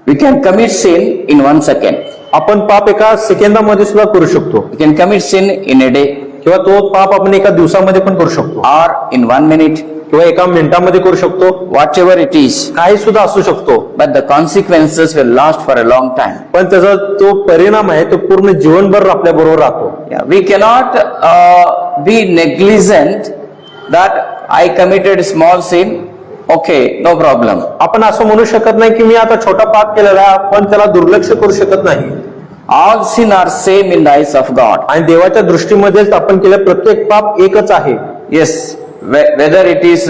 We can commit sin in 1 second. आपण पाप एका सेकंदामध्ये सुद्धा करू शकतो, We can commit sin in a day किंवा तो पाप आपण एका दिवसामध्ये पण करू शकतो, or in 1 minute, किंवा एका मिनिटामध्ये करू शकतो, whatever it is. काही सुद्धा असू शकतो. But the consequences will last for a long time. पण त्याचा तो परिणाम आहे तो पूर्ण जीवनभर आपल्या बरोबर राहतो. Yeah, we cannot be negligent that I committed small sin. Okay, no problem. आपण असं म्हणू शकत नाही की मी आता छोटा पाप केलेला आहे, पण त्याला दुर्लक्ष करू शकत नाही. All sin are same in the eyes of God. आणि देवाच्या दृष्टीमध्येच आपण केलेलं प्रत्येक पाप एकच आहे. Yes, whether it is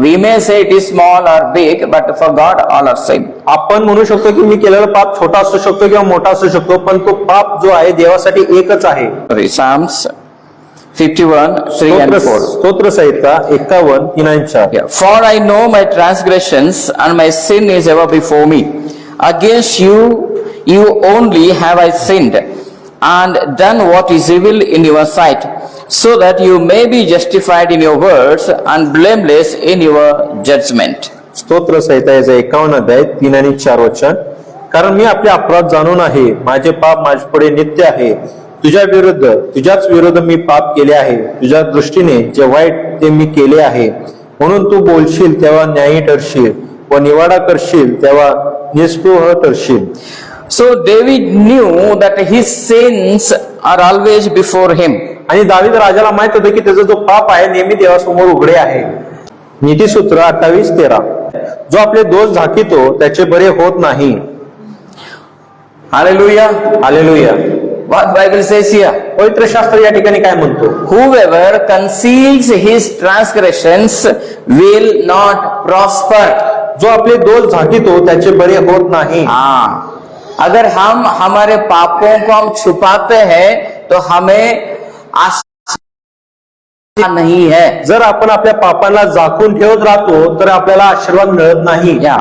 we may say it is small or big, but for God all are same. आपण म्हणू शकतो की मी केलेला पाप छोटा असू शकतो किंवा मोठा असू शकतो, पण तो पाप जो आहे देवासाठी एकच आहे. Psalms 51, 3 and 4. स्तोत्र संहिता 51, 3 आणि 4. Yeah. For I know my transgressions and my sin is ever before me. Against you only have I sinned and done what is evil in your sight, so that you may be justified in your words and blameless in your judgment. स्तोत्र संहिता 51 अध्याय 3 आणि 4 वचन. कारण मी आपले अपराध जाणून आहे, माझे पाप माझ्या पुढे नित्य आहे. तुझ्याच विरुद्ध मी पाप केले आहे. तुझ्या दृष्टीने जे वाईट ते मी केले आहे. म्हणून तू बोलशील तेव्हा न्यायी ठरशील व निवाडा करशील तेव्हा निस्पृह ठरशील. So David knew that his sins are always before him. आणि दावीद राजाला माहित होते की त्याचा जो पाप आहे नेहमी देवासमोर उघडे आहे. नीतिसूत्र 28:13. जो आपले दोष झाकितो त्याचे बरे होत नाही. Hallelujah. Hallelujah. What Bible says here? पवित्र शास्त्र या ठिकाणी काय म्हणतो? Whoever conceals his transgressions will not prosper. जो आपले दोष झाकितो त्याचे बरे होत नाही. हाँ, अगर हम हमारे पापों को हम छुपाते हैं तो हमें आशीर्वाद नहीं है. जर आपण आपल्या पापांना झाकून ठेवत राहतो तर आपल्याला आशीर्वाद मिळत नाही. या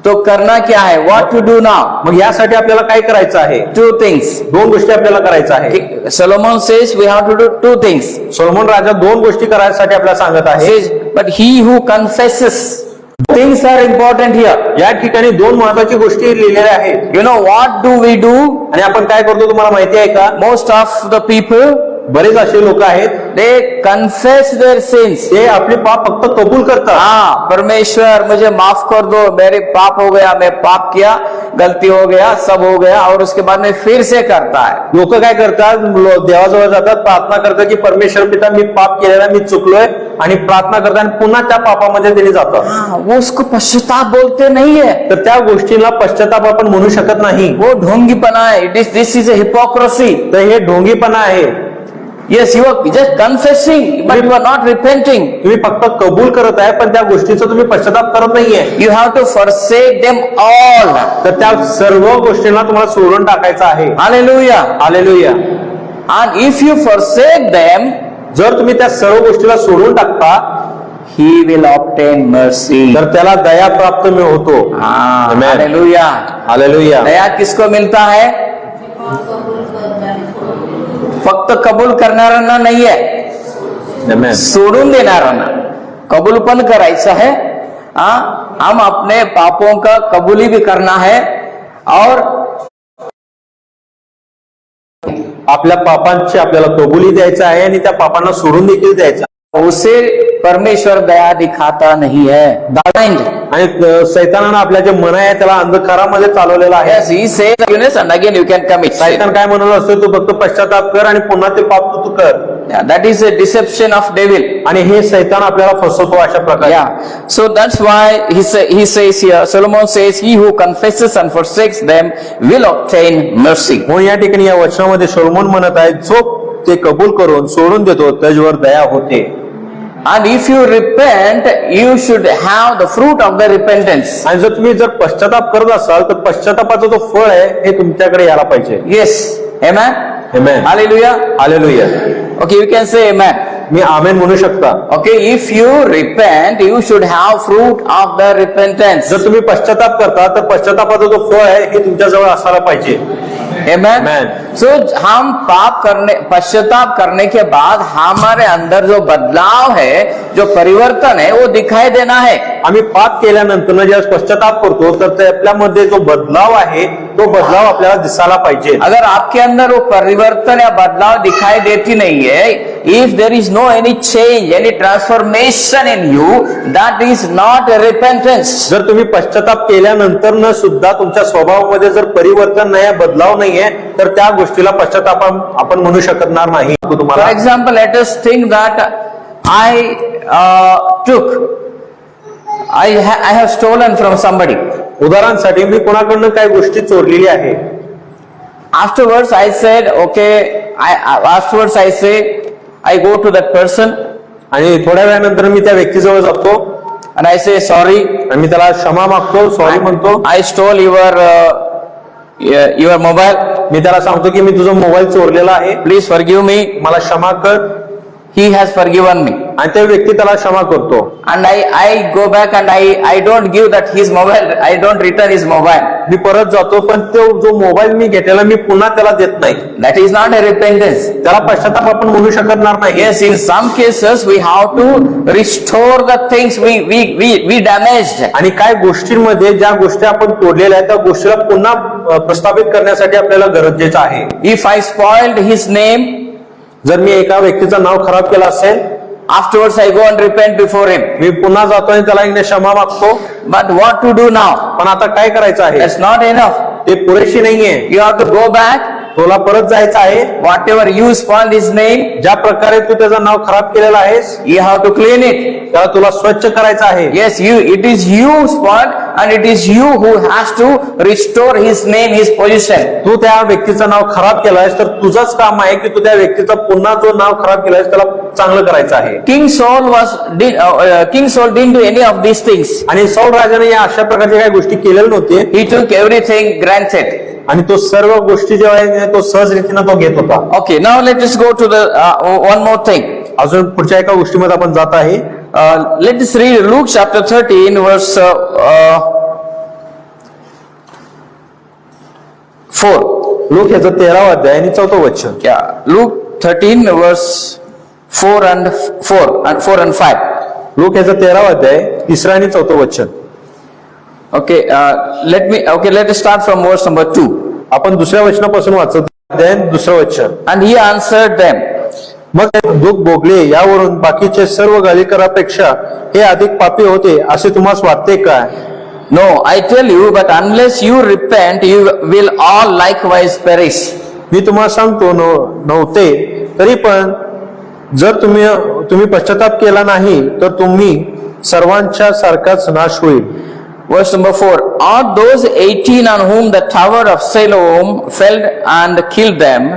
तो करना क्या है? What to do now? मग यासाठी आपल्याला काय करायचं आहे? 2 things. दोन गोष्टी आपल्याला करायच्या आहे. Solomon says we have to do 2 things. Solomon राजा दोन गोष्टी करायसाठी आपल्याला सांगत आहे. Says, but he who confesses. Things are important here. या ठिकाणी दोन महत्वाची गोष्टी लिहिलेल्या आहेत. You know what do we do? आणि आपण काय करतो तुम्हाला माहिती आहे का? Most of the people, बरेच असे लोक आहेत they confess their sins. ते आपले पाप फक्त कबूल करतात. हाँ, परमेश्वर मुझे माफ कर दो, मेरे पाप हो गया, मैं पाप किया, गलती हो गया, सब हो गया, और उसके बाद में फिर से करता है. लोक काय करतात? देवाजवळ जातात, प्रार्थना करतात की परमेश्वर पिता मी पाप केलेला, मी चुकलोय, आणि प्रार्थना करतात आणि पुन्हा त्या पापामध्ये त्यांनी जातात. हाँ, वो उसको पश्चाताप बोलते नहीं है. तर त्या गोष्टीला पश्चाताप आपण म्हणू शकत नाही. वो ढोंगीपना है. This is a hypocrisy. तर हे ढोंगीपणा आहे. Yes, you are just confessing, but you are not repenting. तुम्ही फक्त कबूल करत आहे पण त्या गोष्टीचा तुम्ही पश्चाताप करत नाहीये. You have to forsake them all. तर त्या सर्व गोष्टींना तुम्हाला सोडून टाकायचं आहे. Hallelujah. Hallelujah. And if you forsake them, जर तुम्ही त्या सर्व गोष्टीला सोडून टाकता he will obtain mercy. तर त्याला दया प्राप्त होतो. Amen. Hallelujah. हालेलुया. दया किसको मिलता है? फक्त कबूल करणाऱ्यांना नाहीये, Amen. सोडून देणाऱ्यांना. कबूल पण करायचं है. हम अपने पापों का कबूली भी करना है और आपल्या पापांची आपल्याला कबुली द्यायचं आहे आणि त्या पापांना सोडून देखील द्यायचं. उसे परमेश्वर दया दिखाता नहीं है. आणि सैतानानं आपल्या जे मन आहे त्याला अंधकारामध्ये चालवलेलं आहे. Yes, he says, and again you can commit sin. सैतान काय म्हणत असतो? तू फक्त पश्चाताप कर आणि पुन्हा ते पाप तू कर. Yeah, that is a deception of devil. आणि हे सैतान आपल्याला फसवतो अशा प्रकारे. Yeah, so that's why he says here, Solomon says, he who confesses and forsakes them will obtain mercy. म्हणून या ठिकाणी या वचनामध्ये सोलोमन म्हणत आहे, जो ते कबूल करून सोडून देतो त्याच्यावर दया होते. And if you repent, you should have the fruit of the repentance. आणि जर तुम्ही पश्चाताप करत असाल तर पश्चातापाचं जो फळ आहे हे तुमच्याकडे यायला पाहिजे. Yes, amen. Amen. Hallelujah. Hallelujah. Okay, you can say amen. मी आमेन म्हणू शकता. Okay, if you repent, you should have fruit of the repentance. जर तुम्ही पश्चाताप करता तर पश्चातापाचं जो फळ आहे हे तुमच्याजवळ असायला पाहिजे. Amen. Amen. So हम पश्चाताप करने के बाद हमारे अंदर जो बदलाव है, जो परिवर्तन है, वो दिखाई देना है. आम्ही पाप केल्यानंतर जेव्हा पश्चाताप करतो तर त्याच्यामध्ये जो बदलाव आहे तो बदलाव आपल्याला दिसायला पाहिजे. अगर आपके अंदर वो परिवर्तन या बदलाव दिखाई देती नहीं है, if there is no any change, any transformation in you, that is not a repentance. जर तुम्ही पश्चाताप केल्यानंतर न सुद्धा तुमच्या स्वभावामध्ये जर परिवर्तन नाही, बदलाव नाहीये, तर त्या गोष्टीला पश्चाताप आपण म्हणू शकणार नाही. For तुम्हाला example, let us think that I have stolen from somebody. उदाहरणासाठी मी कोणाकडनं काही गोष्टी चोरलेली आहे. Afterwards I said, okay, afterwards I say, I go to that person आणि थोड्या वेळानंतर मी त्या व्यक्तीजवळ जातो and I say sorry. आणि मी त्याला क्षमा मागतो, सॉरी म्हणतो. I stole your mobile. मी त्याला सांगतो की मी तुझा मोबाईल चोरलेला आहे, Please forgive me. मला क्षमा कर. He has forgiven me. आणि त्या व्यक्ती त्याला क्षमा करतो. And I go back and I don't give that his mobile. I don't return his mobile. मी परत जातो पण तो जो मोबाईल मी घेतलेला मी पुन्हा त्याला देत नाही. That is not a repentance. त्याला पश्चाताप आपण म्हणू शकणार नाही. Yes, in some cases we have to restore the things we damaged. आणि काय गोष्टींमध्ये ज्या गोष्टी आपण तोडलेल्या आहेत त्या गोष्टीला पुन्हा प्रस्थापित करण्यासाठी आपल्याला गरजेचं आहे. If I spoiled his name, जर मी एका व्यक्तीचं नाव खराब केलं असेल, afterwards I go and repent before him. मी पुन्हा जातो आणि त्याला एकदा क्षमा मागतो. But what to do now? पण आता काय करायचं आहे? That's not enough. ते पुरेशी नाहीये. You have to go back. तुला परत जायचं आहे. Whatever you spoiled his name, ज्या प्रकारे तू त्याचं नाव खराब केलेलं आहेस you have to clean it. त्याला तुला स्वच्छ करायचं आहे. Yes, it is you spoiled and it is you who has to restore his name, his position. तू त्या व्यक्तीचं नाव खराब केलं आहेस तर तुझंच काम आहे की तू त्या व्यक्तीचं पुन्हा जो नाव खराब केलं आहेस त्याला चांगलं करायचं आहे. King Saul didn't do any of these things. आणि सौल राजाने या अशा प्रकारच्या काही गोष्टी केलेल्या नव्हते He took everything granted. आणि तो सर्व गोष्टी जेव्हा आहे तो सहज रीतीने तो घेत होता. Okay, now let us go to the one more thing. अजून पुढच्या एका गोष्टीमध्ये आपण जात आहे. Let us read Luke chapter 13 verse 4. लोक याचं 13वा अध्याय आणि 4थं वचन. Yeah, Luke 13 verse 4 and 5. लोक याचं 13वा अध्याय 3रं आणि 4थं वचन. Okay, let us start from verse number 2. आपण दुसऱ्या वचनापासून वाचतो. अध्याय 2रं वचन. And he answered them, मग ते दुःख भोगले यावरून बाकीचे सर्व गालिकरापेक्षा हे अधिक पापी होते असे तुम्हाला वाटते काय? No, I tell you, but unless you repent, you will all likewise perish. मी तुम्हाला सांगतो नव्हते तरी पण जर तुम्ही पश्चाताप केला नाही तर तुम्ही सर्वांच्या सारखाच नाश होईल. Verse number 4. Are those 18 on whom the tower of Siloam fell and killed them,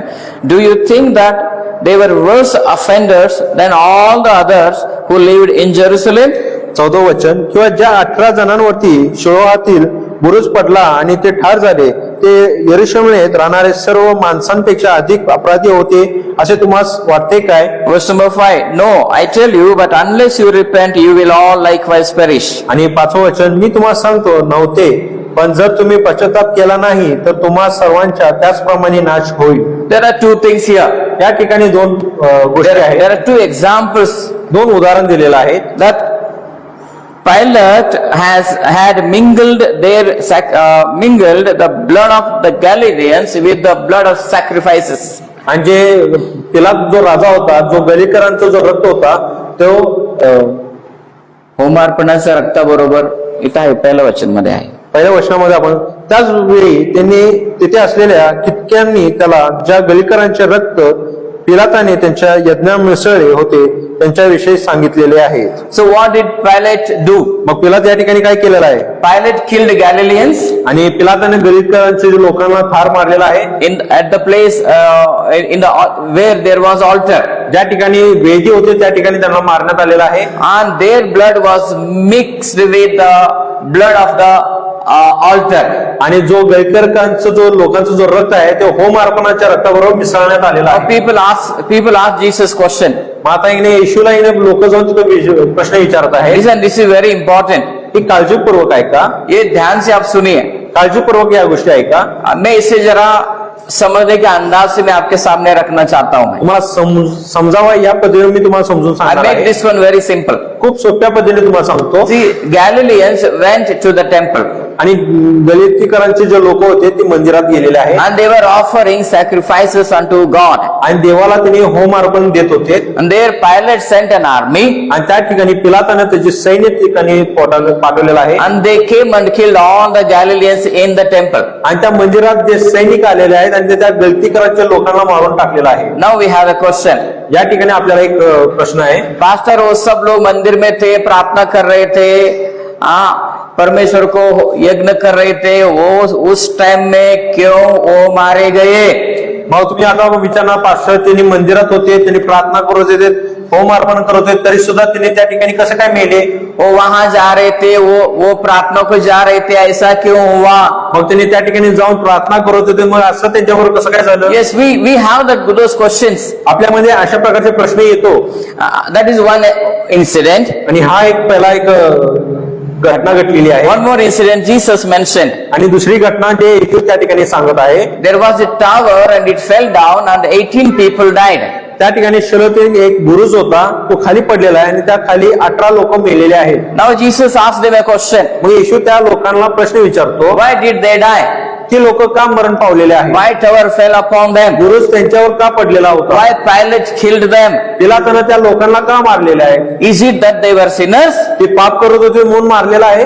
do you think that they were worse offenders than all the others who lived in Jerusalem? 14ं वचन. किंवा ज्या 18 जणांवरती शिलोहातील बुरुज पडला आणि ते ठार झाले ते यरूशलेमेत राहणारे सर्व माणसांपेक्षा अधिक अपराधी होते असे तुम्हाला वाटते काय? Verse number 5. No, I tell you, but unless you repent, you will all likewise perish. आणि 5वं वचन. मी तुम्हाला सांगतो नव्हते पण जर तुम्ही पश्चाताप केला नाही तर तुम्हा सर्वांच्या त्याचप्रमाणे नाश होईल. There are two things here. या ठिकाणी दोन गोष्टी आहेत. There are two examples दोन उदाहरण दिलेलं आहे. that Pilate had mingled the blood of the Galileans with the blood of sacrifices. आणि जे पिलात जो राजा होता जो गलिकरांचा जो रक्त होता तो होमार्पणाच्या रक्ताबरोबर इथं आहे, पहिल्या वचन मध्ये आहे. पहिल्या वचनामध्ये आपण त्याच वेळी त्यांनी तिथे असलेल्या कितक्यांनी त्याला ज्या गलिकरांचे रक्त पिलाताने त्यांच्या यज्ञा मिसळले होते त्यांच्याविषयी सांगितलेले आहे. So what did Pilate do? मग पिलात या ठिकाणी काय केलेलं आहे? Pilate killed Galileans आणि पिलाताने गलिकरांचे लोकांना ठार मारलेला आहे. at the place where there was altar. ज्या ठिकाणी वेदी होते त्या ठिकाणी त्यांना मारण्यात आलेला आहे. And their blood was mixed with the blood of the altar. आणि जो गलिकरांचा जो लोकांचा जो रक्त आहे ते होम अर्पणाच्या रक्ताबरोबर मिसळण्यात आलेला आहे. People ask Jesus question. मग आता येशूला लोक जाऊन तिथे प्रश्न विचारत आहे. Listen, this is very important. ही काळजीपूर्वक आहे का? ये ध्यान से आप सुनिए. काळजीपूर्वक या गोष्टी आहे का? मैं इसे जरा समझने के अंदाज से मैं आपके सामने रखना चाहता हूं। तुम्हाला समजावा या पद्धतीने मी तुम्हाला समजून I सांगणार make आहे. this one very simple. खूप सोप्या पद्धतीने तुम्हाला सांगतो. See, Galileans went to the temple आणि गलितीकरांचे जे लोक होते ते मंदिरात गेलेले आहेत and they were offering sacrifices unto God. आणि देवाला त्यांनी होम अर्पण देत होते. And there Pilate sent an army आणि त्या ठिकाणी पिलाताने त्याचे सैन्य ठिकाणी पाठवलेलं आहे. and they came and killed all the Galileans in the temple. आणि त्या मंदिरात जे सैनिक आलेले आहेत आणि ते त्या गलतीकरांच्या लोकांना मारून टाकलेलं आहे. Now we have a question. या ठिकाणी आपल्याला एक प्रश्न आहे. पास्टर वो सब लोग मंदिर में थे, प्रार्थना कर रहे थे, परमेश्वर को यज्ञ कर रहे थे, वो उस टाइम में क्यों वो मारे गए? मग तुम्ही आता विचारणार पास्टर त्यांनी मंदिरात होते, त्यांनी प्रार्थना करत होते, होम अर्पण करत होते, तरी सुद्धा त्यांनी त्या ठिकाणी कसं काय मेले? वो वहां जा रहे थे, वो प्रार्थना को जा रहे थे, ऐसा क्यों हुआ? मग त्यांनी त्या ठिकाणी जाऊन प्रार्थना करत होते, मग असं त्यांच्यावर कसं काय झालं? Yes, we have those questions. आपल्यामध्ये अशा प्रकारचे प्रश्न येतो. That is one incident. आणि हा एक पहिला एक घटना घडलेली आहे. One more incident Jesus mentioned. आणि दुसरी घटना जे येशू त्या ठिकाणी सांगत आहे. There was a tower and it fell down and 18 people died. त्या ठिकाणी शिलोतील एक बुरुज होता, तो खाली पडलेला आहे आणि त्या खाली 18 लोक मेलेले आहेत. Now Jesus asked them a question. मग येशू त्या लोकांना प्रश्न विचारतो, Why did they die? ती लोक का मरण पावलेले आहेत? Why tower fell upon them? बुरुज त्यांच्यावर का पडलेला होता? Why Pilate killed them? पिलाताने त्या लोकांना का मारलेले आहे? Is it that they were sinners? ते पाप करत होते म्हणून मारलेला आहे?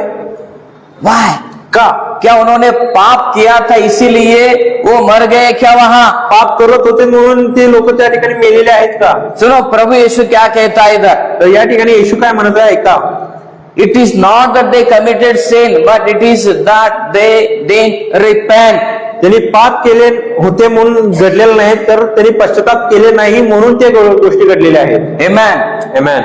Why? का? क्या उन्होंने पाप किया था इसीलिए वो मर गए क्या वहां? पाप करत होते म्हणून ते लोक त्या ठिकाणी मेलेले आहेत का? सुनो प्रभु यीशु क्या कहता है इधर? तर या ठिकाणी येशू काय म्हणत आहे ऐका. It is not that they committed sin, but it is that they didn't repent. त्यांनी पाप केले होते म्हणून घडलेलं नाही, तर त्यांनी पश्चाताप केले नाही म्हणून ते गोष्टी घडलेल्या आहेत. Amen. आमेन.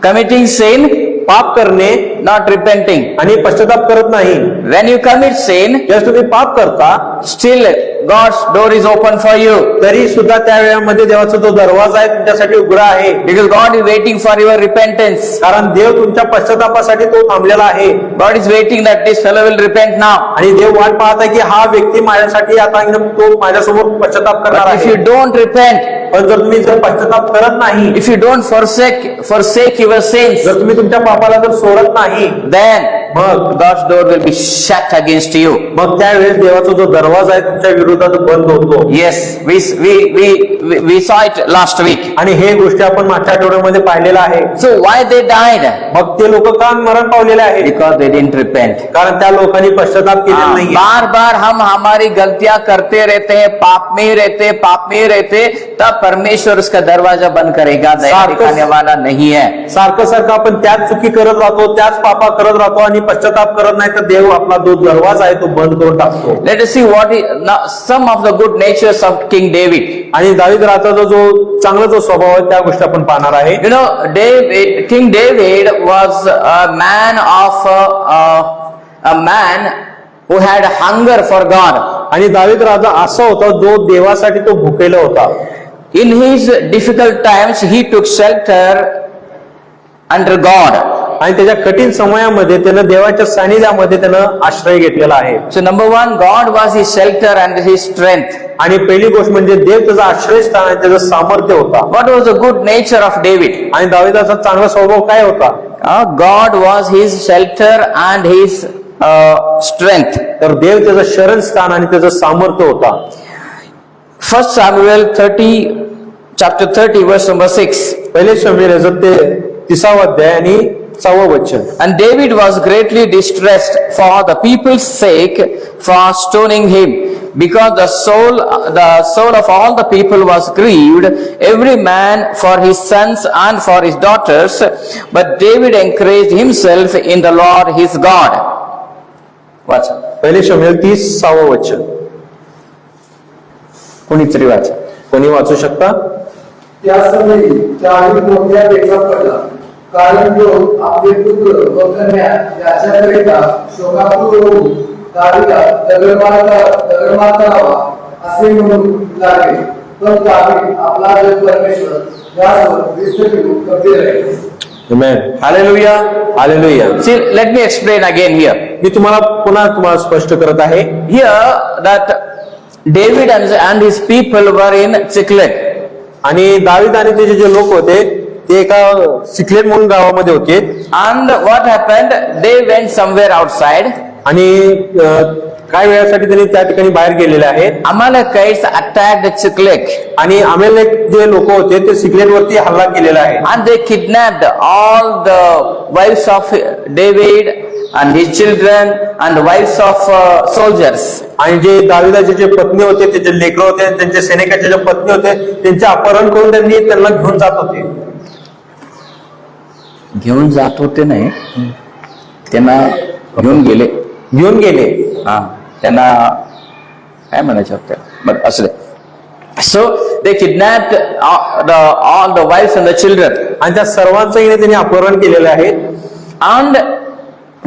Committing sin, पाप करणे not repenting. आणि पश्चाताप करत नाही. When you commit sin, जर तुम्ही पाप करता, still God's door is open for you. तरी सुद्धा त्या वेळामध्ये देवाचा जो दरवाजा आहे तुमच्यासाठी उघडा आहे. Because God is waiting for your repentance. कारण देव तुमच्या पश्चातापासाठी तो थांबलेला आहे. God is waiting that this fellow will repent now. आणि देव वाट पाहत आहे की हा व्यक्ती माझ्यासाठी आता तो माझ्यासमोर पश्चाताप करणार But if you आहे. don't repent, पण जर तुम्ही जर पश्चाताप करत नाही, if you don't forsake your sins, जर तुम्ही तुमच्या पापाला जर सोडत नाही, then मग God's door will be shut against you. मग त्यावेळेस देवाचा जो दरवाजा आहे तुमच्या विरोधात बंद होतो. Yes, we saw it last week. आणि हे गोष्टी आपण मागच्या आठवड्यामध्ये पाहिलेलं आहे. So why they died? मग ते लोक का मरण पावलेले आहेत? Because they didn't repent. कारण त्या लोकांनी पश्चाताप केलेला नाही. बार बार हम हमारी गलतियां करते रहते हैं, पाप में ही रहते, तब परमेश्वर उसका दरवाजा बंद करेगा, दया दिखाने वाला नहीं है. सारखं सारखं आपण त्याच चुकी करत राहतो, त्याच पापा करत राहतो आणि पश्चाताप करत नाही, तर देव आपला जो दरवाजा आहे तो बंद करून टाकतो. Let us see what is now some of the good natures of King David. आणि दावीद राजाचा जो चांगला जो स्वभाव आहे त्या गोष्टी आपण पाहणार आहे. You know, King David was a man who had hunger for God. आणि दावीद राजा असा होता जो देवासाठी तो भुकेला होता. In his difficult times, he took shelter under God. आणि त्याच्या कठीण समयामध्ये त्यानं देवाच्या सानिध्यामध्ये त्यानं आश्रय घेतलेला आहे. So number one, God was his shelter and his strength. आणि पहिली गोष्ट म्हणजे देव त्याचा आश्रयस्थान आणि त्याचं सामर्थ्य होता. What was the good nature of David? आणि दावीदाचा चांगला स्वभाव काय होता? God was his shelter and his strength. तर देव त्याचं शरणस्थान आणि त्याचं सामर्थ्य होता. 1 Samuel 30, chapter 30, verse number 6. पहिले शमूएल ते 30 अध्याय आणि 6 वचन. And David was greatly distressed for the people's sake for stoning him, because the soul of all the people was grieved, every man for his sons and for his daughters. But David encouraged himself in the Lord his God. वाचा. पहिले शमूएल 30 वचन. कोणीतरी वाचा. कोणी वाचू शकता? त्या समयी दावीद मोठ्या बेतात पडला, कारण तो आपले पुत्र व कन्या याच्याकरिता शोकाकुल होऊन दावीदा दगड मारावा असे म्हणू लागले. पण दावीद आपला देव परमेश्वर यावर विश्वासू गंभीर राहिले. आमेन. Hallelujah. Hallelujah. See, let me explain again here. मी तुम्हाला पुन्हा स्पष्ट करत आहे. Here that David and his people were in Ziklag. आणि दावीद आणि त्याचे जे लोक होते ते एका सिक्लेट म्हणून गावामध्ये होते. And what happened? They went somewhere outside. आणि काही वेळासाठी त्यांनी त्या ठिकाणी बाहेर गेलेले आहेत. Amalekites attacked Ziklag. आणि अमेलेक जे लोक होते ते सिक्लेट वरती हल्ला केलेला आहे. And they kidnapped all the wives of David and his children and wives of soldiers. आणि जे दाविदाचे जे पत्नी होते त्याचे लेकरं होते त्यांच्या सैनिकाचे जे पत्नी होते त्यांचे अपहरण करून त्यांनी त्यांना घेऊन जात होते. घेऊन जात होते नाही, त्यांना घेऊन गेले. हा, त्यांना काय म्हणायचं होतं, बट असले. So they kidnapped all the wives and the children. आणि त्या सर्वांचंही त्यांनी अपहरण केलेलं आहे. And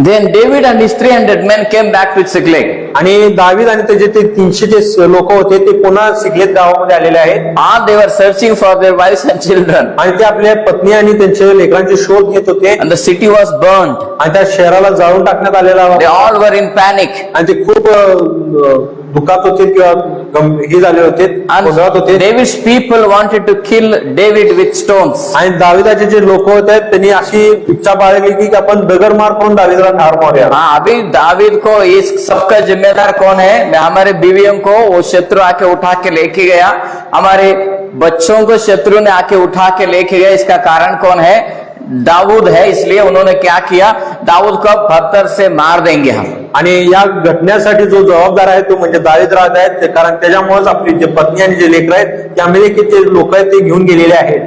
then David and his 300 men came back to Ziklag. आणि दावीद आणि त्याचे ते 300 जे लोक होते ते पुन्हा सिक्लेत गावामध्ये आलेले आहेत. And they were searching for their wives and children. आणि ते आपल्या पत्नी आणि त्यांच्या लेकरांचे शोध घेत होते. And the city was burnt. आणि त्या शहराला जाळून टाकण्यात आलेला They होता. all were in panic. आणि ते खूप दुखात होते किंवा हे झाले होते, And गोंधळात होते. David's people wanted to kill David with stones. आणि दाविदाचे जे लोक होते त्यांनी अशी इच्छा बाळगली की आपण दगडमार करून दाविदाला ठार मारूया. हाँ, अभी दावीद को इस सबका जिम्मेदार कौन है? हमारे बीवियों को वो शत्रु आके उठा के लेके गया, हमारे बच्चों को शत्रु ने आके उठा के लेके गया. इसका कारण कौन है? दाऊद है. इसलिए उन्होंने क्या किया? दाऊद को पत्थर से मार देंगे हम. आणि या घटनेसाठी जो जबाबदार आहे तो म्हणजे दावीद राजा आहेत, कारण त्याच्यामुळेच आपली जे पत्नी आणि जे लेकर आहेत ते अमेरिकेचे लोक आहेत ते घेऊन गेलेले आहेत.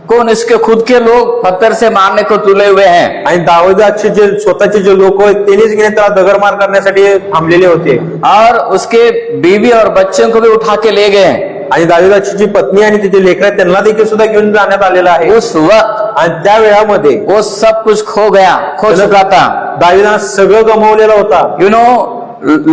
कौन? इसके खुद के लोग पत्थर से मारने को तुले हुए हैं. आणि दाविदाचे जे स्वतःचे जे लोक आहेत त्यांनीच गेले त्याला दगडमार करण्यासाठी थांबलेले होते. और उसके बीवी और बच्चों को भी उठा के ले गए. आणि दाविदाची जी पत्नी आणि तिचे लेकर आहेत त्यांना देखील सुद्धा घेऊन जाण्यात आलेलं आहे. उस वक्त आणि त्या वेळामध्ये वो सब कुछ खो चुका था. दाविदानं सगळं गमावलेलं होता. You know,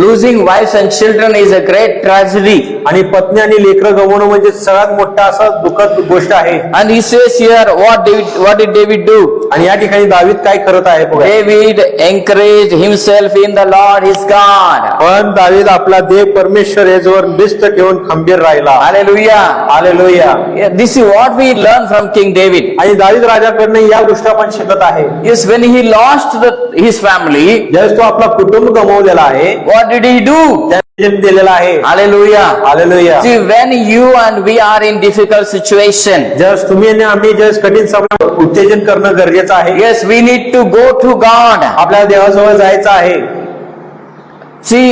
losing wives and children is a great tragedy. आणि पत्नी आणि लेकरं गमावणं म्हणजे सगळ्यात मोठा असा दुःखद गोष्ट आहे. And he says here, what did David do? आणि या ठिकाणी दावीद काय करत आहे बघा. David encouraged himself in the Lord his God. पण दावीद आपला देव परमेश्वर याच्यावर निष्ठ ठेवून खंबीर राहिला. Hallelujah. Hallelujah. Yeah, this is what we learn from King David. आणि दावीद राजाकडनं या गोष्टी आपण शिकत आहे. Yes, when he lost his family, ज्यावेळेस तो आपला कुटुंब गमावलेला आहे what did he do? त्याने दिलेला आहे. Hallelujah. Hallelujah. See, when you and we are in difficult situation, ज्यावेळेस तुम्ही आणि आम्ही ज्यावेळेस कठीण समय उत्तेजन करणं गरजेचं आहे. yes, we need to go to God. आपल्या देवाजवळ जायचं आहे. See,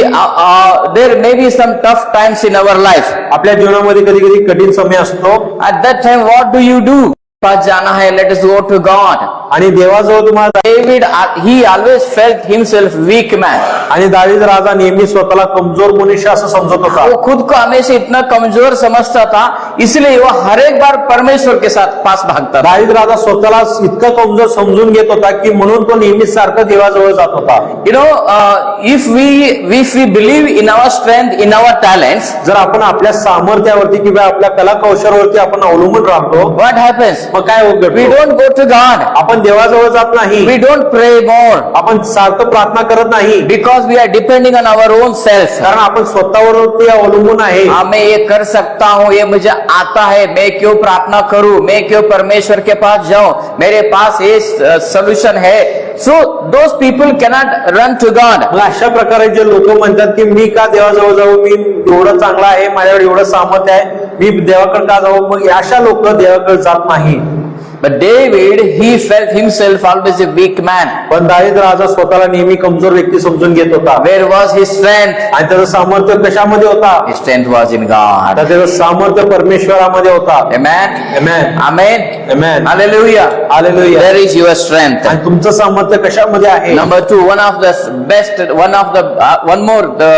there may be some tough times in our life. आपल्या जीवनामध्ये कधी कधी कठीण समय असतो. At that time, what do you do? Pass जाना है, let us go to God. आणि देवाजवळ तुम्हाला David, he always felt himself weak man. आणि दावीद राजा नेहमी स्वतःला कमजोर मनुष्य असं समजत होता. वो खुद को हमेशा इतना कमजोर समझता था, इसलिए वो हर एक बार परमेश्वर के साथ पास भागता था. दावीद राजा स्वतःला इतका कमजोर समजून घेत होता की म्हणून तो नेहमी सारखं देवाजवळ जात होता. You know, if we believe in our strength, in our talents, जर आपण आपल्या सामर्थ्यावरती किंवा आपल्या कला कौशल्यावरती आपण अवलंबून राहतो, what happens? मग काय होत We don't go to God. आपण देवाजवळ जात नाही. We don't pray more आपण सारखं प्रार्थना करत नाही, because we are depending on our own self. कारण आपण स्वतःवरती अवलंबून आहे. हाँ, मैं ये कर सकता हूँ, ये मुझे आता है, मैं क्यों प्रार्थना करूं, मैं क्यों परमेश्वर के पास जाऊं, मेरे पास ये सोल्यूशन है. So those people cannot run to God. मग अशा प्रकारे जे लोक म्हणतात की मी का देवाजवळ जाऊ, मी एवढं चांगला आहे, माझ्याकडे एवढं सामर्थ्य आहे, मी देवाकडे का जाऊ, मग अशा लोक देवाकडे जात नाही. But David, he felt himself always a weak man. पण दावीद राजा स्वतःला नेहमी कमजोर व्यक्ती समजून घेत होता. Where was his strength? आणि त्याचं सामर्थ्य कशामध्ये होता? His strength was in God. आता त्याचं सामर्थ्य परमेश्वरामध्ये होता. Amen. Amen. Amen. Amen. Hallelujah. Hallelujah. Where is your strength? आणि तुमचं सामर्थ्य कशामध्ये आहे? Number two, the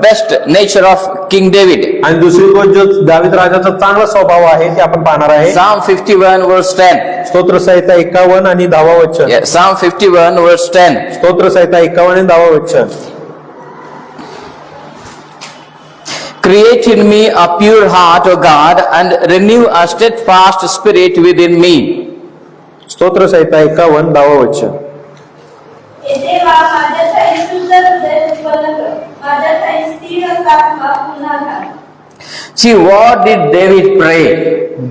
best nature of King David. आणि दुसरी गोष्ट जो दावीद राजाचा चांगला स्वभाव आहे ते आपण पाहणार आहे. Psalm 51 verse 10. स्तोत्र संहिता 51 आणि 10 वचन. Yeah, Psalm 51 verse 10. स्तोत्र संहिता 51 आणि 10 वचन. Create in me a pure heart, O God, and renew a steadfast spirit within me. स्तोत्र संहिता 51 10 वचन. हे देवा, माझ्यासाठी शुद्ध हृदय उत्पन्न कर. माझ्यासाठी स्थिर असा आत्मा पुन्हा घाल. See, what did David pray?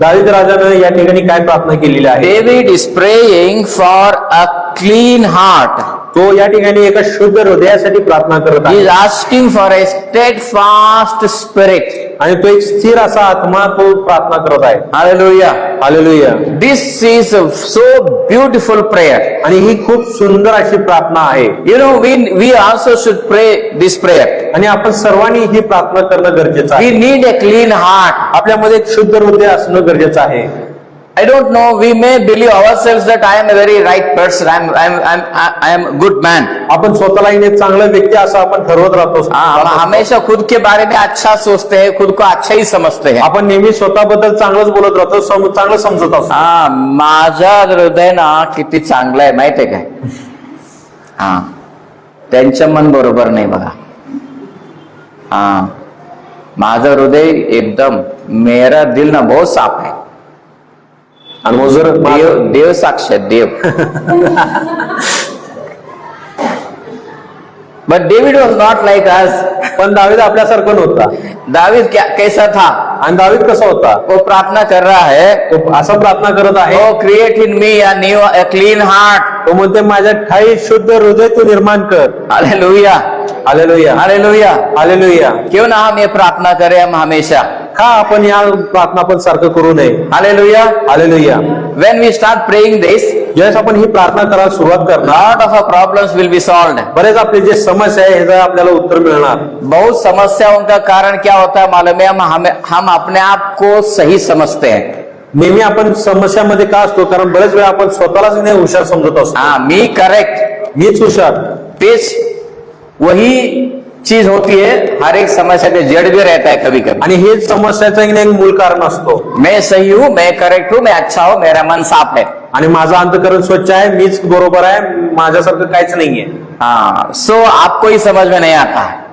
दावीद राजानं या ठिकाणी काय प्रार्थना केलेली आहे? David is praying for a clean heart. तो या ठिकाणी एका शुद्ध हृदयासाठी प्रार्थना करत He is आहे asking for a steadfast spirit. आणि तो एक स्थिर असा आत्मा तो प्रार्थना करत आहे. Hallelujah. Hallelujah. This is a so beautiful prayer. आणि ही खूप सुंदर अशी प्रार्थना आहे. You know, we also should pray this prayer. आणि आपण सर्वांनी ही प्रार्थना करणं गरजेचं We आहे. need a clean heart. आपल्यामध्ये एक शुद्ध हृदय असणं गरजेचं आहे. I don't know, we may believe ourselves that I am a very right person, I am a good man. आपण स्वतःला एक चांगला व्यक्ती असं आपण ठरवत राहतो. हम हमेशा खुद के बारे में अच्छा सोचते हैं, खुद को अच्छा ही समझते हैं. आपण नेहमी स्वतःबद्दल चांगलंच बोलत राहतो, चांगलं समजत असतो. हा, माझं हृदय ना किती चांगलं आहे माहितीये काय? हा, त्यांचं मन बरोबर नाही बघा. हा, माझं हृदय एकदम, मेरा दिल ना बहुत साफ है. आणि मग जर देव साक्षात देव. But David was not like us. पण दावीद आपल्यासारखं नव्हता. दावीद कैसा था? आणि दावीद कसा होता? वो प्रार्थना कर रहा है, तो असं प्रार्थना करत आहे. Oh, create in me a clean heart. तो म्हणते माझ्या ठाई शुद्ध हृदय तू निर्माण कर. Hallelujah. हालेलुया. Hallelujah. हालेलुया. क्यों ना हम ये प्रार्थना करें हम हमेशा? का आपण या प्रार्थना पण सारखं करू नये? Hallelujah. Hallelujah. When we start praying this, ज्यावेळेस आपण ही प्रार्थना करायला सुरुवात करणार, lot of our problems will be solved. बरेच आपले जे समस्या आहे ह्याचं आपल्याला उत्तर मिळणार. बहुत समस्याओं का कारण क्या होता है मालूम है? हम अपने आप को सही समझते हैं. नेहमी आपण समस्यामध्ये का असतो? कारण बरेच वेळा आपण स्वतःलाच नाही हुशार समजत असतो. हाँ, मी करेक्ट, मीच हुशार. पेश वही चीज होती है, हर एक समस्या के जड़ भी रहता है कभी कभी. आणि हेच समस्याचं एक मूळ कारण असतो. मैं सही हूँ, मैं करेक्ट हूँ, मैं अच्छा हूँ, मेरा मन साफ है. आणि माझं अंतकरण स्वच्छ आहे, मीच बरोबर आहे, माझ्यासारखं काहीच नाहीये. हाँ, सो आपको ही समझ में नहीं आता है.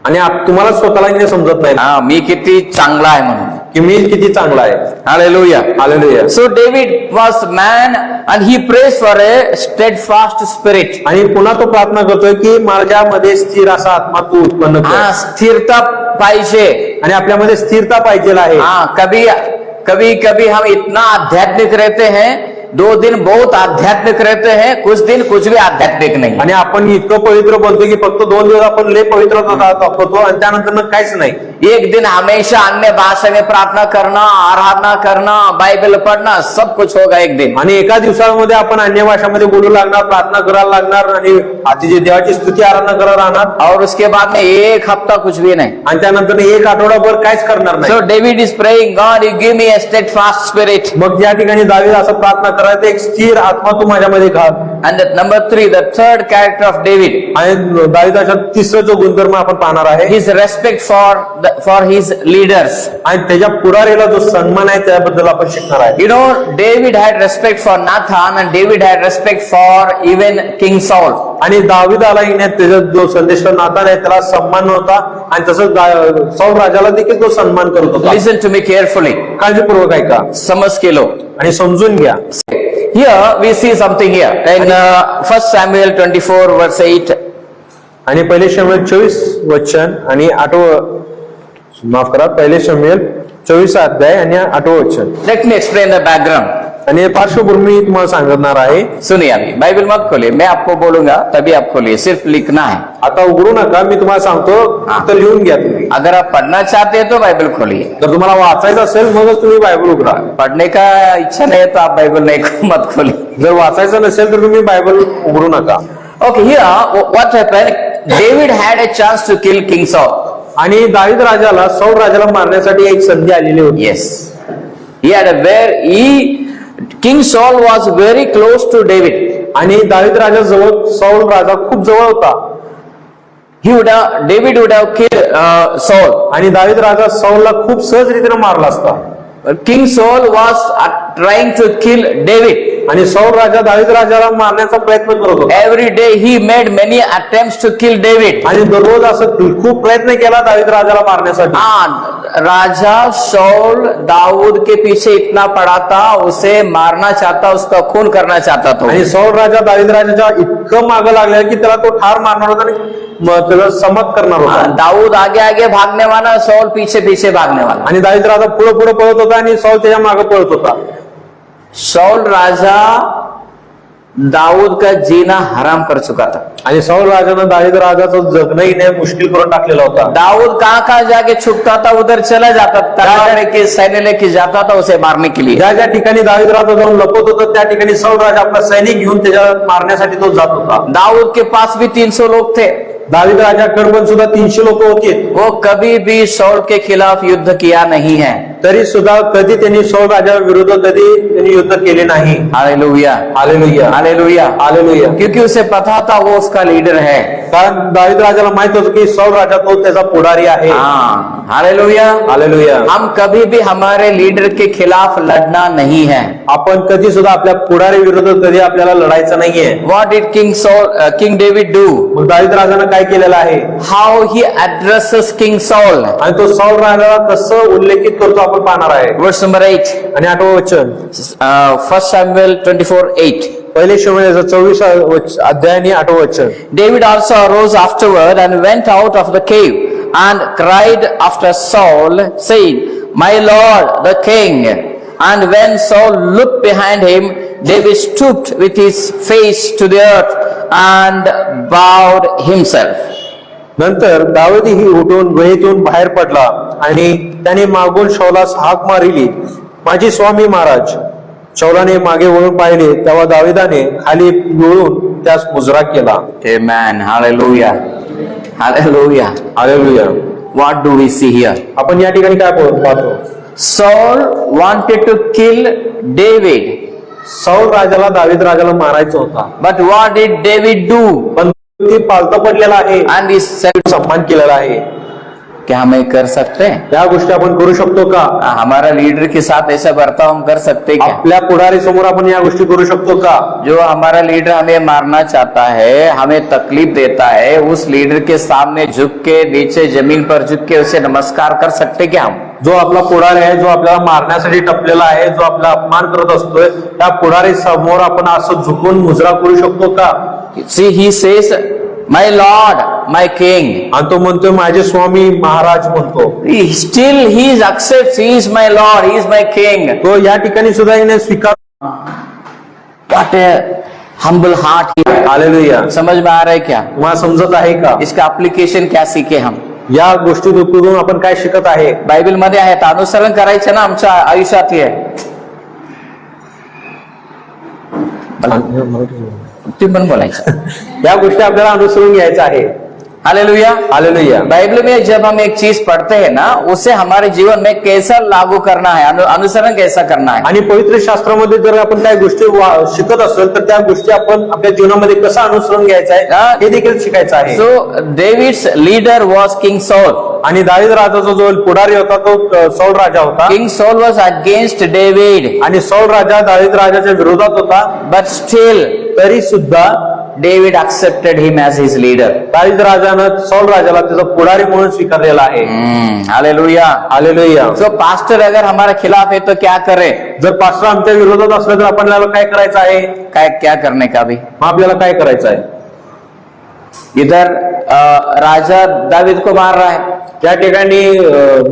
आणि तुम्हाला स्वतःला नाही समजत नाही हाँ, मी किती चांगला आहे म्हणून. की मी किती चांगला आहे. Hallelujah. Hallelujah. So David was man and he prays for a steadfast spirit. आणि पुन्हा तो प्रार्थना करतोय की माझ्यामध्ये स्थिर असा आत्मा तू उत्पन्न कर. हाँ, स्थिरता पाहिजे. आणि आपल्यामध्ये स्थिरता पाहिजे आहे. हाँ, कभी कभी हम इतना आध्यात्मिक रहते हैं, 2 दिन बहुत आध्यात्मिक रहते हैं, कुछ दिन कुछ भी आध्यात्मिक नहीं. आणि आपण इतकं पवित्र बोलतो की फक्त 2 दिवस आपण लय पवित्र होतो आणि त्यानंतर काहीच नाही. एक दिन हमेशा अन्य भाषा में प्रार्थना करना, आराधना करना, बाइबल पढ़ना, सब कुछ होगा एक दिन. आणि एका दिवसामध्ये आपण अन्य भाषामध्ये बोलू लागणार, प्रार्थना करायला लागणार आणि अतिशय देवाची स्तुती आराधना करायला राहणार. और उसके बाद में एक हफ्ता कुछ भी नहीं. आणि त्यानंतर एक आठवडाभर काहीच करणार So नाही. David is praying, God, you give me a steadfast spirit. मग या ठिकाणी दावीद असं प्रार्थना करायचं, एक स्थिर आत्मा तू माझ्यामध्ये घाल. And that number 3, the third character of David, आणि दावीदाचा तिसरा जो गुणधर्म आपण पाहणार आहे, his respect for his leaders. आणि त्याच्या पुढारीला जो सन्मान आहे त्याबद्दल आपण शिकणार आहे. You know, David had respect for Nathan and David had respect for even King Saul. आणि दावीदाला येण्यात त्याचा जो संदेश नातान आहे त्याला सन्मान नव्हता आणि तसंच सौल राजाला देखील तो सन्मान करत होता. Listen to me carefully. काळजीपूर्वक ऐका समझ के लो. आणि समजून घ्या. Here we see something here in 1 Samuel 24 verse 8. आणि पहिले शमूएल 24 वचन आणि 8 माफ करा, पहिले शमूएल 24 अध्याय आणि 8 वचन. Let me explain the background. आणि पार्श्वभूमी तुम्हाला सांगणार आहे. सुनिए, अभी बाइबल मत खोलिए, मैं आपको बोलूंगा तभी आप खोलिए, सिर्फ लिखना है. आता उघडू नका, मी तुम्हाला सांगतो, फक्त लिहून घ्या तुम्ही. अगर आप पढ़ना चाहते हैं तो बाइबल खोलिए. जर तुम्हाला वाचायचं असेल मगच तुम्ही बायबल उघडा. पढ़ने का इच्छा नहीं है तो आप बाइबल नहीं मत खोलिए. जर वाचायचं नसेल तर तुम्ही बायबल उघडू नका. Okay, here what happened? David had a chance to kill King Saul. आणि दावीद राजाला सौल राजाला मारण्यासाठी एक संधी आलेली होती. Yes, he had King Saul was very close to David. आणि दावीद राजा जवळ सौल राजा खूप जवळ होता. David would have killed Saul. आणि दावीद राजा सौलला खूप सहज रीतीने मारला असता. King Saul was trying to kill David. आणि सौल राजा दावीद राजाला मारण्याचा प्रयत्न करत होता. Every day he made many attempts to kill David. आणि दररोज असं खूप प्रयत्न केला दावीद राजाला मारण्यासाठी. राजा शौल दाऊद के पीछे इतना पड़ा था, उसे मारना चाहता, उसका खून करना चाहता तो आणि सौल राजा दावीद राजाच्या इतकं मागं लागलेलं की त्याला तो ठार मारणार होता आणि त्याला समक करणार होता. दाऊद आगे आगे भागने वाला, शौल पीछे पीछे भागने वाला. आणि दावीद राजा पुढे पुढे पळत होता आणि सौल त्याच्या मागे पळत होता. शौल राजा दाऊद का जीना हराम कर चुका था. आणि सौल राजानं दावीद राजाचं जगणंही मुश्किल करून टाकलेला होता. दाऊद कहाँ जाके छुपता था, उधर चला जाता, तलवार लेके सैन्य लेके जाता था उसे मारने के लिए. ज्या ज्या ठिकाणी दावीद राजा जाऊन लपत होता त्या ठिकाणी सौल राजा आपला सैनिक घेऊन त्याच्या मारण्यासाठी तो जात होता. दाऊद के पास भी 300 लोग थे. दावीद राजाकडे पण सुद्धा 300 लोक होते. वो कभी भी शौल के खिलाफ युद्ध किया नहीं है. तरी सुद्धा कधी त्यांनी सौल राजा विरुद्ध कधी त्यांनी युद्ध केले नाही. Hallelujah, hallelujah, hallelujah, hallelujah. क्योंकि उसे पता था वो उसका लीडर है. कारण दावीद राजाला माहित होतं की सौल राजा तो त्याचा पुढारी आहे. हाँ, हालेलुया, हालेलुया. हम कभी भी हमारे लीडर के खिलाफ लड़ना नहीं है. आपण कधी सुद्धा आपल्या पुढारी विरुद्ध कधी आपल्याला लढायचं नाहीये. What did King David do? मग दावीद राजानं काय केलेलं आहे? How he addresses King Saul. आणि तो सौल राजाला कसं उल्लेखित करतो आपण पाहणार आहे. Verse number 8. आणि 8वं वचन 1 Samuel 24:8. पहिले शमूएल 24 अध्याय आणि 8वं वचन. David also arose afterward and went out of the cave and cried after Saul, saying, My Lord, the king. And when Saul looked behind him, David stooped with his face to the earth and bowed himself. नंतर दावीदही उठून गुहेतून बाहेर पडला आणि त्याने मागून शौलास हाक मारिली, माझी स्वामी महाराज. शौलाने मागे वळून पाहिले तेव्हा दाविदाने खाली लोळून त्यास मुजरा केला. Amen. Hallelujah. Hallelujah. Hallelujah. What do we see here? आपण या ठिकाणी काय पाहतो? Saul wanted to kill David. Soul राजाला दावीद राजाला मारायचा होता. But what did David do? पण ती पालतं पडलेला आहे And he said, सन्मान केलेला आहे. क्या हम ये कर सकते हैं? त्या गोष्टी आपण करू शकतो का? हमारा लीडर के साथ ऐसा बर्ताव हम कर सकते हैं क्या? आपल्या पुढारी समोर आपण या गोष्टी करू शकतो का? जो हमारा लीडर हमें मारना चाहता है, हमें तकलीफ देता है, उस लीडर के सामने झुक के, नीचे जमीन पर झुक के उसे नमस्कार कर सकते क्या हम? जो आपला पुढारी आहे, जो आपल्याला मारण्यासाठी टपलेला आहे, जो आपला अपमान करत असतोय, त्या पुढारी समोर आपण असं झुकून मुजरा करू शकतो का? See, he says, My Lord, my King. आणि तो म्हणतोय माझे स्वामी महाराज म्हणतो. Still he accepts, he is my Lord, he is my King. तो या ठिकाणी सुद्धा याने स्वीकार. What a humble heart. Hallelujah. समझ में आ रहा है क्या? तुम्हाला समजत आहे का? इसका एप्लीकेशन क्या सीखे हम? या गोष्टीतून आपण काय शिकत आहे? बायबल मध्ये आहेत, अनुसरण करायचं ना आमच्या आयुष्यात हे. तुम्ही पण बोलायचं. या गोष्टी आपल्याला अनुसरून घ्यायचं आहे. Hallelujah, hallelujah. बाइबल में जब हम एक चीज पढ़ते हैं ना, उसे हमारे जीवन में कैसा लागू करना है, अनुसरण कैसा करना है. आणि पवित्र शास्त्रामध्ये जर आपण काही गोष्टी शिकत असेल तर त्या गोष्टी आपण आपल्या जीवनामध्ये कसं अनुसरण घ्यायचं आहे हे देखील शिकायचं आहे. So David's leader was king Saul. आणि दावीद राजाचा जो पुढारी होता तो सौल राजा होता. King soul was against David. आणि सौल राजा दावीद राजाच्या विरोधात होता. बट स्टिल तरी सुद्धा David accepted him as his leader. दावीद राजानं सौल राजाला त्याचा पुढारी म्हणून स्वीकारलेला आहे. Hallelujah, hallelujah. सो पास्टर अगर हमारे खिलाफ है तो क्या करे? जर पास्टर आमच्या विरोधात असलं तर आपल्याला काय करायचं आहे? क्या करने का भी? मग आपल्याला काय करायचं आहे? इधर राजा दावीद को मार रहा है. त्या ठिकाणी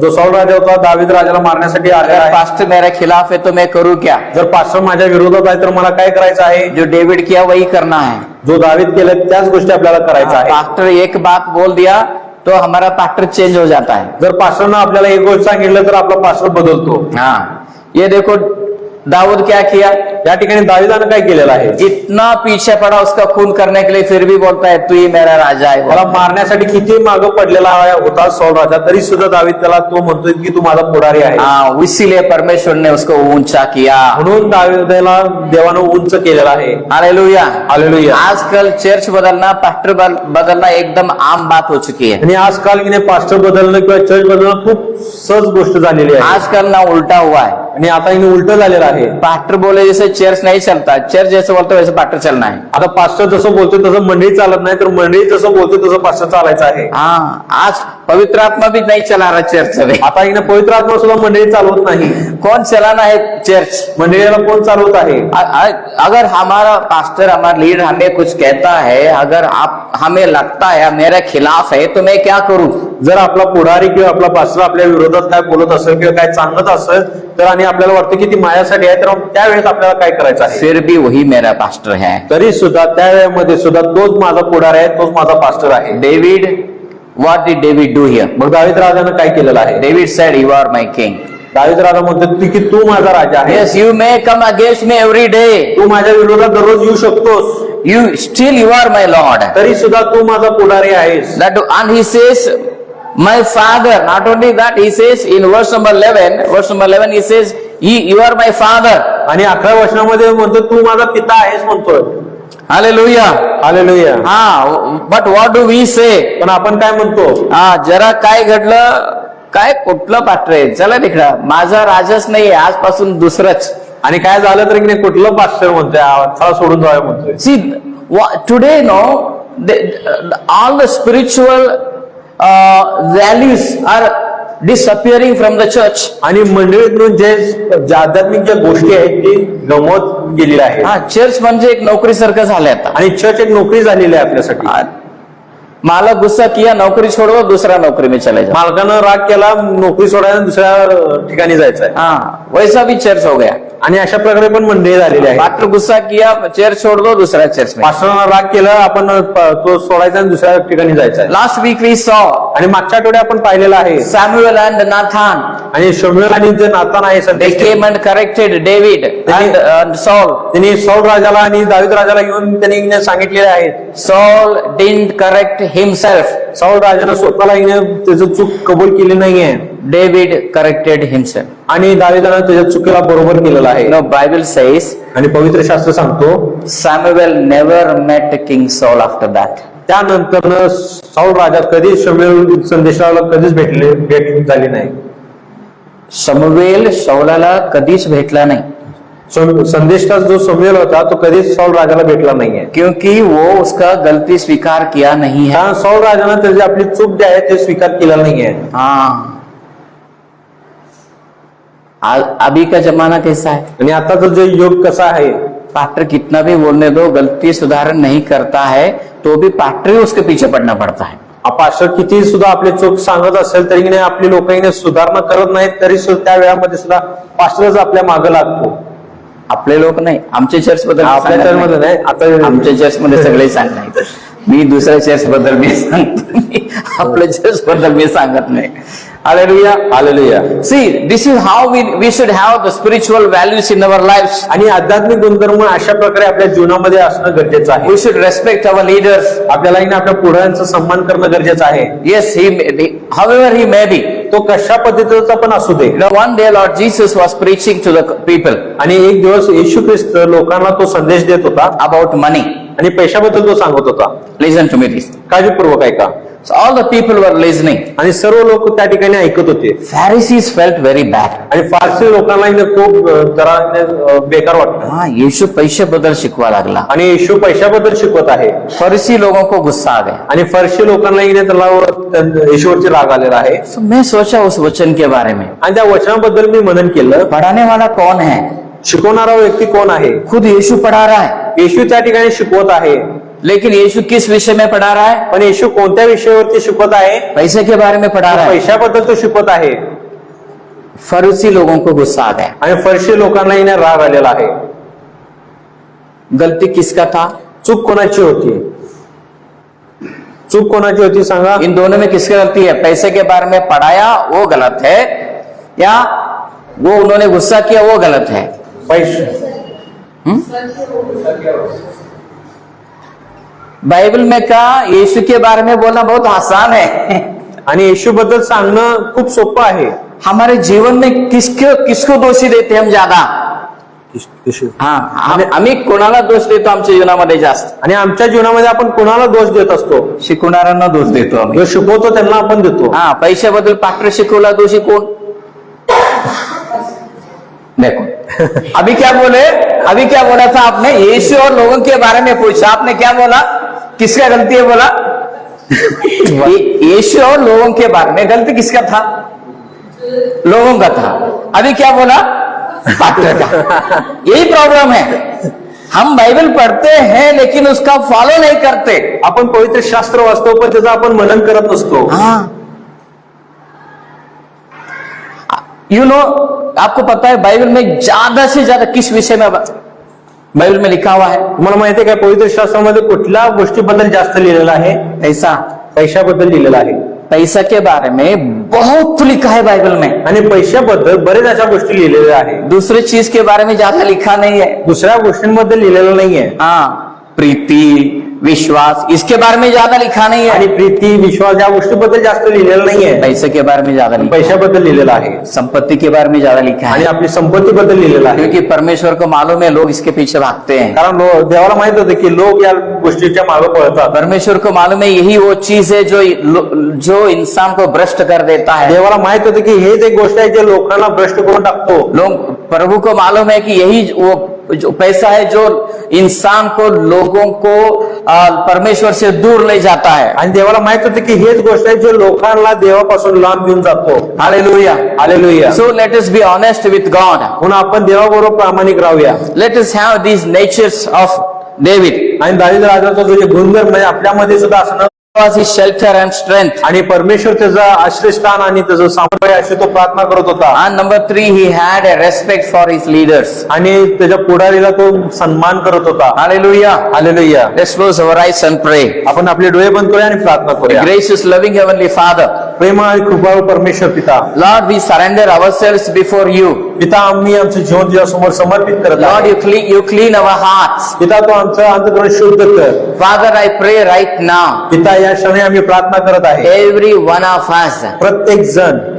जो सौल राजा होता दावीद राजाला मारण्यासाठी आलेला आहे. पास्टर मेरे खिलाफ है तो मैं करूँ क्या? जर पास्टर माझ्या विरोधात आहे तर मला काय करायचं आहे? जो डेविड किया वही करना है. जो दावीद केलं त्याच गोष्टी आपल्याला करायचं आहे. पास्टर एक बात बोल दिया तो हमारा पास्टर चेंज हो जाता है. जर पास्टरनं आपल्याला एक गोष्ट सांगितलं तर आपला पास्टर बदलतो. हाँ, ये देखो दाऊद क्या किया. या ठिकाणी दावीदानं काय केलेलं आहे? इतना पीछे पड़ा उसका खून करने के लिए, फिर भी बोलता है तू ही मेरा राजा है. मला मारण्यासाठी किती मागं पडलेला होता सौल राजा, तरी सुद्धा दावीद त्याला तो म्हणतोय की तू माझा पुढारी आहे. हाँ, इसीलिए परमेश्वर ने उसको ऊंचा किया. म्हणून दावीदाला देवानं उंच केलेला आहे. Hallelujah, hallelujah. आजकल चर्च बदलना, पास्टर बदलना एकदम आम बात हो चुकी है. आणि आजकाल की नाही पास्टर बदलणं किंवा चर्च बदलणं खूप सहज गोष्ट झालेली आहे. आजकल ना उल्टा हुआ है. आणि आता इने उलट झालेलं आहे. पास्टर बोले जैसे चर्च नहीं चलता, चर्च जैसे बोलते वैसे पास्टर चलना है. आता पास्टर जसं बोलतोय तसं मंडळी चालत नाही, तर मंडळी जसं बोलतोय तसं पास्टर चालायचं आहे. हाँ, आज पवित्र आत्मा भी नहीं चला रहा चर्च में। आता इकडे पवित्र आत्मा सुद्धा मंडळी चालवत नाही। कौन चलाना है चर्च? मंडळीला कोण चालवत आहे? अगर हमारा पास्टर, हमारा लीडर हमें कुछ कहता है, अगर आप हमें लगता है मेरे खिलाफ है, तो मैं क्या करूं? जर आपला पुढारी किंवा आपला पास्टर आपल्या विरोधात काय बोलत असेल किंवा काय सांगत असेल तर आणि आपल्याला वाटतं की ती माझ्यासाठी आहे, तर त्यावेळेस आपल्याला काय करायचं आहे? फिर भी वही मेरा पास्टर है। तरी सुद्धा त्यावेळेमध्ये सुद्धा तोच माझा पुढारी आहे, तोच माझा पास्टर आहे। David, what did David do here? मग दावीद राजानं काय केलेलं आहे? David said, "You are my king." दावीद राजा म्हणतो की तू माझा राजा आहे। Yes, you may come against me every day. तू माझ्या विरोधात दररोज येऊ शकतोस, You are my Lord. तरी सुद्धा तू माझा पुढारी आहेस। And he says, my father. Not only that, he says in verse number 11, he says, you are my father. आणि 11 वचनामध्ये म्हणतो तू माझा पिता आहेस म्हणतोय। Hallelujah. Hallelujah. But what do we say? पण आपण काय म्हणतो? जरा काय घडलं, काय कुठलं पात्र आहे, चला तिकडं, माझा राजच नाही, आजपासून दुसरंच। आणि काय झालं तर की नाही, कुठलं पास्टर म्हणतोय, चला सोडून जाऊया म्हणतोय। See, today, all the spiritual values are disappearing from the church. आणि मंडळीतून जे आध्यात्मिक ज्या गोष्टी आहेत ती गमवत गेलेल्या आहेत। चर्च म्हणजे एक नोकरीसारखं झालंय आता। आणि चर्च एक नोकरी झालेली आहे आपल्यासाठी। मालक गुस्सा किया, नौकरी छोड़ो, दूसरा नौकरी में चले जाओ। मालकानं राग केला, नोकरी सोडायला दुसऱ्या ठिकाणी जायचं आहे। वैसा भी चर्च हो गया। आणि अशा प्रकारे पण मंडळी झालेली आहे। पास्टर गुस्सा किया, चर्च छोड़ दो, दूसरा चर्च में। पास्टरनं राग केला, आपण तो सोडायचा आणि दुसऱ्या ठिकाणी जायचं आहे। लास्ट वीक वी सॉ, आणि मागच्या आठवड्यात आपण पाहिलेलं आहे, सॅम्युएल अँड नाथान, आणि शमूएल आणि जे नातान आहे they came and corrected David and Saul. त्यांनी सौल राजाला आणि दावीद राजाला येऊन त्यांनी सांगितलेले आहेत। Saul didn't correct himself. Soul राजाने स्वतःला त्याचं चूक कबूल केली नाहीये, David corrected himself. आणि दावीदानं त्याच्या चुकीला बरोबर केलेलं आहे। Bible says आणि पवित्र शास्त्र सांगतो Samuel never met King Saul after that. त्यानंतर सौल राजा कधी शमूएल संदेशाला कधीच भेट झाली नाही। शमूएल शौलाला कधीच भेटला नाही, संदेश का जो शमूएल होता तो कधीच सौल राजाला भेटला नाहीये, क्योंकि वो उसका गलती स्वीकार किया नहीं है। कारण सौल राजाने त्याची आपली चूक जी आहे ते स्वीकार केला नाहीये। अभी का जमाना कैसा है? आणि आताचा जो युग कसा आहे, पास्टर कितना भी बोलने दो, गलती सुधारण नहीं करता है तो भी पास्टर ही उसके पीछे पड़ना पड़ता है। पास्टर किती सुद्धा आपली चूक सांगत असेल तरी नाही, आपली लोकांनी सुधारणा करत नाहीत, तरी सुद्धा त्या वेळामध्ये सुद्धा पास्टरच आपल्या मागे लागतो। आपले लोक नाही, आमच्या चर्च बद्दल आपल्या चर्च मध्ये नाही, आता आमच्या चर्च मध्ये सगळे सांगणार, मी दुसऱ्या चर्च बद्दल मी सांगतो, आपल्या चर्च बद्दल मी सांगत नाही। Hallelujah. Hallelujah. See, this is how we should have the spiritual values in our lives. आणि आध्यात्मिक गुणधर्म अशा प्रकारे आपल्या जीवनामध्ये असणं गरजेचं आहे। We should respect our leaders. आपल्याला आपल्या पुढाऱ्यांचा सन्मान करणं गरजेचं आहे। Yes, however he may be. तो कशा पद्धतीचा पण असू दे। One day Lord Jesus was preaching to the people आणि एक दिवस येशू ख्रिस्त लोकांना तो संदेश देत होता about money. आणि पैशाबद्दल तो सांगत होता। Listen to me this. काळजीपूर्वक ऐका। So all the people were listening. आणि सर्व लोक त्या ठिकाणी ऐकत होते। Pharisees felt very bad. आणि फारसी लोकांना खूप जरा बेकार वाटलं। यीशु पैसे बद्दल शिकवा लागला आणि येशू पैशाबद्दल शिकवत आहे। फरीसी लोगों को गुस्सा आ गया। आणि फरशी लोकांना त्याला येशूवरची राग आलेला आहे। So मैं सोचा उस वचन के बारे में, आणि त्या वचनाबद्दल मी मनन केलं। पढ़ाने वाला कौन है? शिकवणारा व्यक्ती कोण आहे? खुद यीशु पढ़ा रहा है, येशू त्या ठिकाणी शिकवत आहे। लेकिन यीशु किस विषय में पढ़ा रहा है? पण येशू कोणत्या विषयावरती शिकवत आहे? पैसे के बारे में पढ़ा रहा है। पैशाबद्दल तो शिकवत आहे। फरीसी लोगों को गुस्सा आ गया। आणि फरशी लोकांना राग आलेला आहे। गलती किसका था? चूक कोणाची होती? चूक कोणाची होती सांगा? इन दोनों में किसकी गलती है? पैसे के बारे में पढ़ाया वो गलत है, या वो उन्होंने गुस्सा किया वो गलत है? पैसे बाइबल में कहा यीशु के बारे में बोलना बहुत आसान है, आणि येशू बद्दल सांगणं खूप सोपं आहे। हमारे जीवन में किसको दोषी देते हम ज्यादा? आम्ही कोणाला दोष देतो आमच्या जीवनामध्ये जास्त? आणि आमच्या जीवनामध्ये आपण कोणाला दोष देत असतो? शिकवणाऱ्यांना दोष देतो आम्ही। जो शिकवतो त्यांना आपण देतो। पैशाबद्दल पास्टर शिकवला दोषी कोण? देखो अभी क्या बोला था आपने? यीशु और लोगों के बारे में पूछा, आपने क्या बोला? किसका गलती है बोला? यीशु और लोगों के बारे में, गलती किसका था? लोगों का था। अभी क्या बोला? पास्टर का। यही प्रॉब्लम है, हम बाइबल पढ़ते हैं लेकिन उसका फॉलो नहीं करते। आपण पवित्र शास्त्र वाचतो पण त्याचं आपण मनन करत नसतो. हाँ, यू नो, आपको पता है बाइबल में ज्यादा से ज्यादा किस विषय में बाइबल में लिखा हुआ है? तुम्हाला माहिती आहे का पवित्र शास्त्रामध्ये कुठल्या गोष्टीबद्दल जास्त लिहिलेलं आहे? पैसा। पैशाबद्दल लिहिलेलं आहे. पैसा के बारे में बहुत लिखा है बाइबल में, आणि पैशाबद्दल बरेच अशा गोष्टी लिहिलेल्या आहे. दूसरी चीज के बारे में ज्यादा लिखा नहीं है। दुसऱ्या गोष्टींबद्दल लिहिलेलं नाहीये. हाँ, प्रीति, विश्वास, इसके बारे में ज्यादा लिखा नहीं आणि है। प्रीती, विश्वास या गोष्टीबद्दल जास्त लिहिलेलं नाहीये. पैसे के बारे में ज्यादा लिखा है, पैशाबद्दल लिहिलेलं आहे संपत्ति के बारे में ज्यादा लिखा आणि है, आपली संपत्तीबद्दल लिहिलेलं आहे. क्योंकि परमेश्वर को मालूम है लोग इसके पीछे भागते हैं। कारण देवाला माहित होतं की लोक या गोष्टीच्या मागे पळतात. परमेश्वर को मालूम है यही वो चीज है जो इंसान को भ्रष्ट कर देता है। देवाला माहित होतं की हेच एक गोष्ट आहे जे लोकांना भ्रष्ट करून टाकतो. लोग, प्रभु को मालूम है कि यही वो जो पैसा है जो इंसान को, लोगों को परमेश्वर से दूर ले जाता है। आणि देवाला माहित होतं की हेच गोष्ट आहे जो लोकांना देवापासून लांब घेऊन जातो. Hallelujah, hallelujah. So let us be honest with God. म्हणून आपण देवाबरोबर प्रामाणिक राहूया. Let us have these natures of David. आणि दावीद राजाचा जो जे गुणधर्म म्हणजे आपल्यामध्ये सुद्धा असणं Was his shelter and strength. आणि परमेश्वर त्याचं आश्रयस्थान आणि त्याचं सामर्थ्य अशी तो प्रार्थना करत होता. And number 3, he had a respect for his leaders. आणि त्याच्या पुढारीला तो सन्मान करत होता. Hallelujah. Hallelujah. Let's close our eyes and pray. आपण आपले डोळे बंद करूया आणि प्रार्थना करूया. Gracious, loving Heavenly Father, प्रेमळ आणि कृपाळू परमेश्वर पिता, Lord, we surrender ourselves before you. पिता आम्ही आमचं जीवन तुझ्या समोर समर्पित करत Lord, आहोत. you clean our hearts. पिता तो आमचं अंतःकरण शुद्ध कर. Father, I pray right now, पिता या क्षणी आम्ही प्रार्थना करत आहे. every one of us,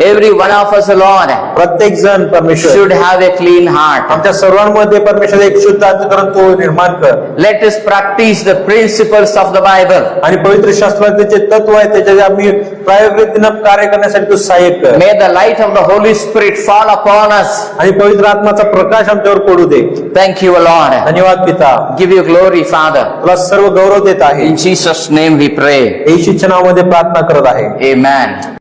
every one of us, Lord, प्रत्येक जण परमेश्वर should have a clean heart. आमच्या सर्वांमध्ये परमेश्वर एक शुद्ध अंतःकरण तो निर्माण कर. Let us practice the principles of the Bible. आणि पवित्र शास्त्राचे जे तत्व आहे त्याचे आम्ही प्रायोगिकतेनं कार्य करण्यासाठी तू सहाय्य कर. May the light of the Holy Spirit fall upon us. आणि पवित्र आत्माचा प्रकाश आमच्यावर पडू दे. Thank you, Lord. धन्यवाद पिता. Give you glory, Father. तुला सर्व गौरव देत आहे. In Jesus' name we pray. येशूच्या नावामध्ये प्रार्थना करत आहे. Amen.